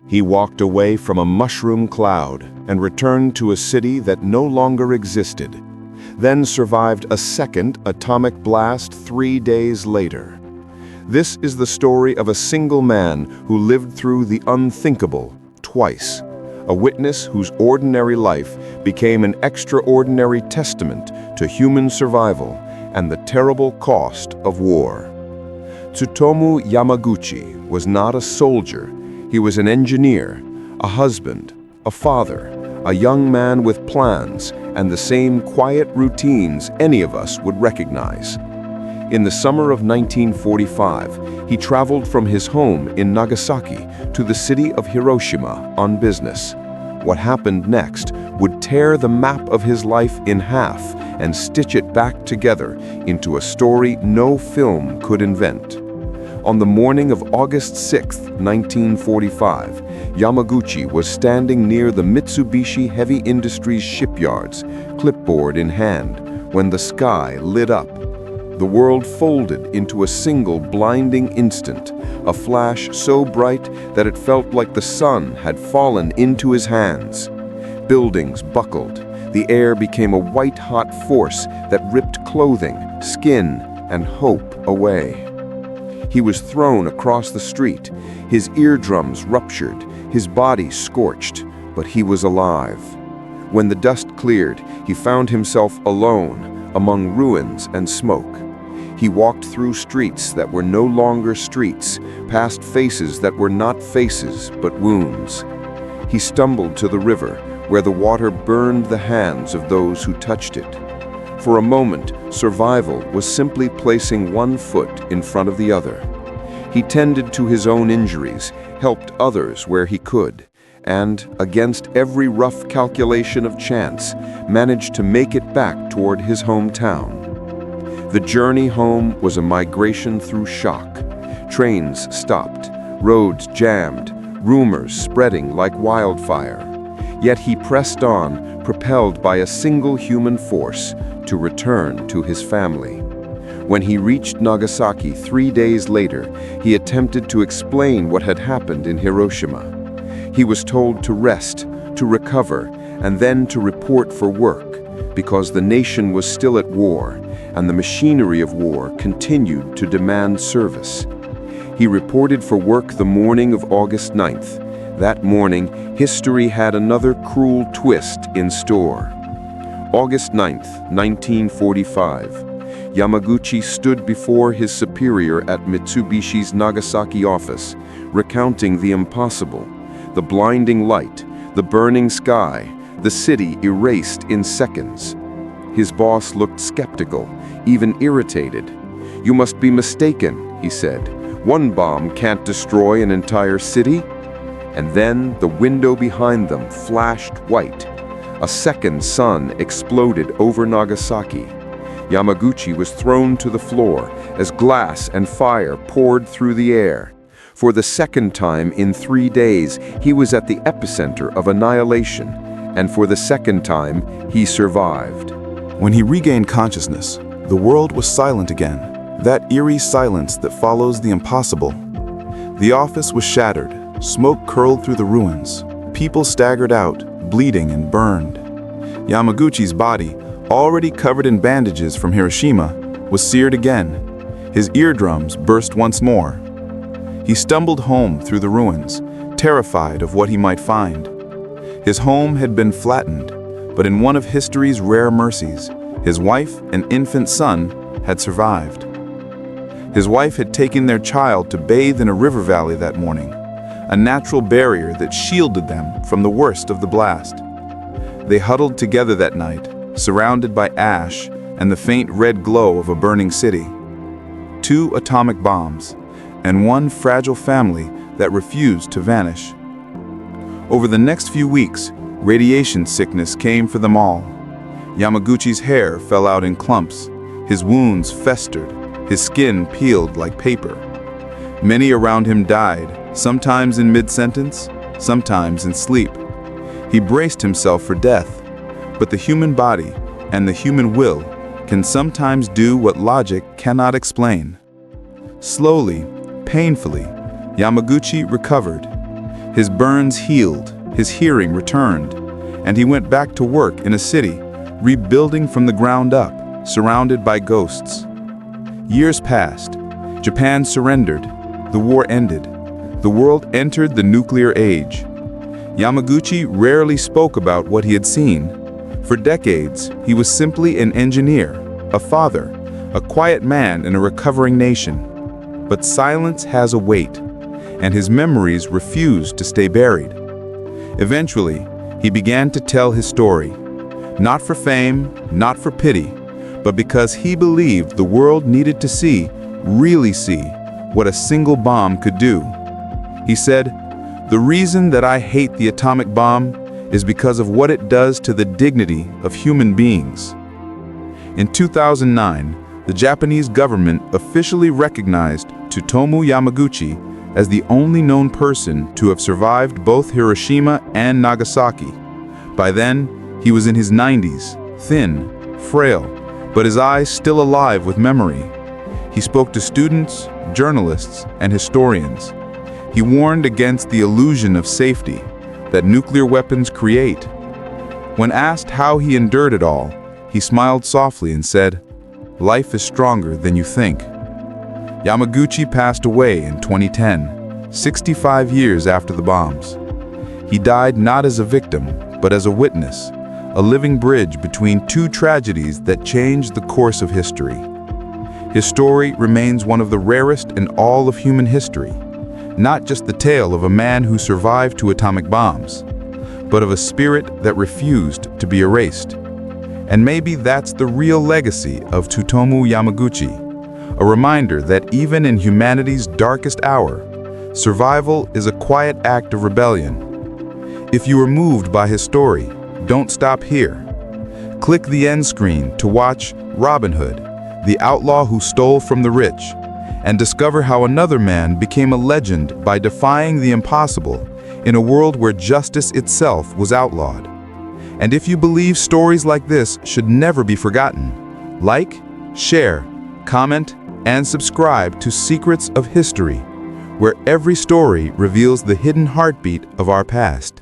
He walked away from a mushroom cloud and returned to a city that no longer existed, then survived a second atomic blast 3 days later. This is the story of a single man who lived through the unthinkable twice, a witness whose ordinary life became an extraordinary testament to human survival and the terrible cost of war. Tsutomu Yamaguchi was not a soldier. He was an engineer, a husband, a father, a young man with plans and the same quiet routines any of us would recognize. In the summer of 1945, he traveled from his home in Nagasaki to the city of Hiroshima on business. What happened next would tear the map of his life in half and stitch it back together into a story no film could invent. On the morning of August 6, 1945, Yamaguchi was standing near the Mitsubishi Heavy Industries shipyards, clipboard in hand, when the sky lit up. The world folded into a single blinding instant, a flash so bright that it felt like the sun had fallen into his hands. Buildings buckled. The air became a white-hot force that ripped clothing, skin, and hope away. He was thrown across the street, his eardrums ruptured, his body scorched, but he was alive. When the dust cleared, he found himself alone, among ruins and smoke. He walked through streets that were no longer streets, past faces that were not faces, but wounds. He stumbled to the river, where the water burned the hands of those who touched it. For a moment, survival was simply placing one foot in front of the other. He tended to his own injuries, helped others where he could, and, against every rough calculation of chance, managed to make it back toward his hometown. The journey home was a migration through shock. Trains stopped, roads jammed, rumors spreading like wildfire. Yet he pressed on, propelled by a single human force, to return to his family. When he reached Nagasaki 3 days later, he attempted to explain what had happened in Hiroshima. He was told to rest, to recover, and then to report for work, because the nation was still at war, and the machinery of war continued to demand service. He reported for work the morning of August 9th. That morning, history had another cruel twist in store. August 9th, 1945. Yamaguchi stood before his superior at Mitsubishi's Nagasaki office, recounting the impossible, the blinding light, the burning sky, the city erased in seconds. His boss looked skeptical, even irritated. "You must be mistaken," he said. "One bomb can't destroy an entire city." And then the window behind them flashed white. A second sun exploded over Nagasaki. Yamaguchi was thrown to the floor as glass and fire poured through the air. For the second time in 3 days, he was at the epicenter of annihilation, and for the second time, he survived. When he regained consciousness, the world was silent again, that eerie silence that follows the impossible. The office was shattered, smoke curled through the ruins, people staggered out, bleeding and burned. Yamaguchi's body, already covered in bandages from Hiroshima, was seared again. His eardrums burst once more. He stumbled home through the ruins, terrified of what he might find. His home had been flattened, but in one of history's rare mercies, his wife and infant son had survived. His wife had taken their child to bathe in a river valley that morning, a natural barrier that shielded them from the worst of the blast. They huddled together that night, surrounded by ash and the faint red glow of a burning city. 2 atomic bombs, and one fragile family that refused to vanish. Over the next few weeks, radiation sickness came for them all. Yamaguchi's hair fell out in clumps, his wounds festered, his skin peeled like paper. Many around him died, sometimes in mid-sentence, sometimes in sleep. He braced himself for death, but the human body and the human will can sometimes do what logic cannot explain. Slowly, painfully, Yamaguchi recovered. His burns healed, his hearing returned, and he went back to work in a city, rebuilding from the ground up, surrounded by ghosts. Years passed. Japan surrendered. The war ended. The world entered the nuclear age. Yamaguchi rarely spoke about what he had seen. For decades, he was simply an engineer, a father, a quiet man in a recovering nation. But silence has a weight, and his memories refused to stay buried. Eventually, he began to tell his story, not for fame, not for pity, but because he believed the world needed to see, really see, what a single bomb could do. He said, "The reason that I hate the atomic bomb is because of what it does to the dignity of human beings." In 2009, the Japanese government officially recognized Tsutomu Yamaguchi as the only known person to have survived both Hiroshima and Nagasaki. By then, he was in his 90s, thin, frail, but his eyes still alive with memory. He spoke to students, journalists, and historians. He warned against the illusion of safety that nuclear weapons create. When asked how he endured it all, he smiled softly and said, "Life is stronger than you think." Yamaguchi passed away in 2010, 65 years after the bombs. He died not as a victim, but as a witness, a living bridge between two tragedies that changed the course of history. His story remains one of the rarest in all of human history, not just the tale of a man who survived two atomic bombs, but of a spirit that refused to be erased. And maybe that's the real legacy of Tsutomu Yamaguchi, a reminder that even in humanity's darkest hour, survival is a quiet act of rebellion. If you are moved by his story, don't stop here. Click the end screen to watch Robin Hood, the outlaw who stole from the rich, and discover how another man became a legend by defying the impossible in a world where justice itself was outlawed. And if you believe stories like this should never be forgotten, like, share, comment, and subscribe to Secrets of History, where every story reveals the hidden heartbeat of our past.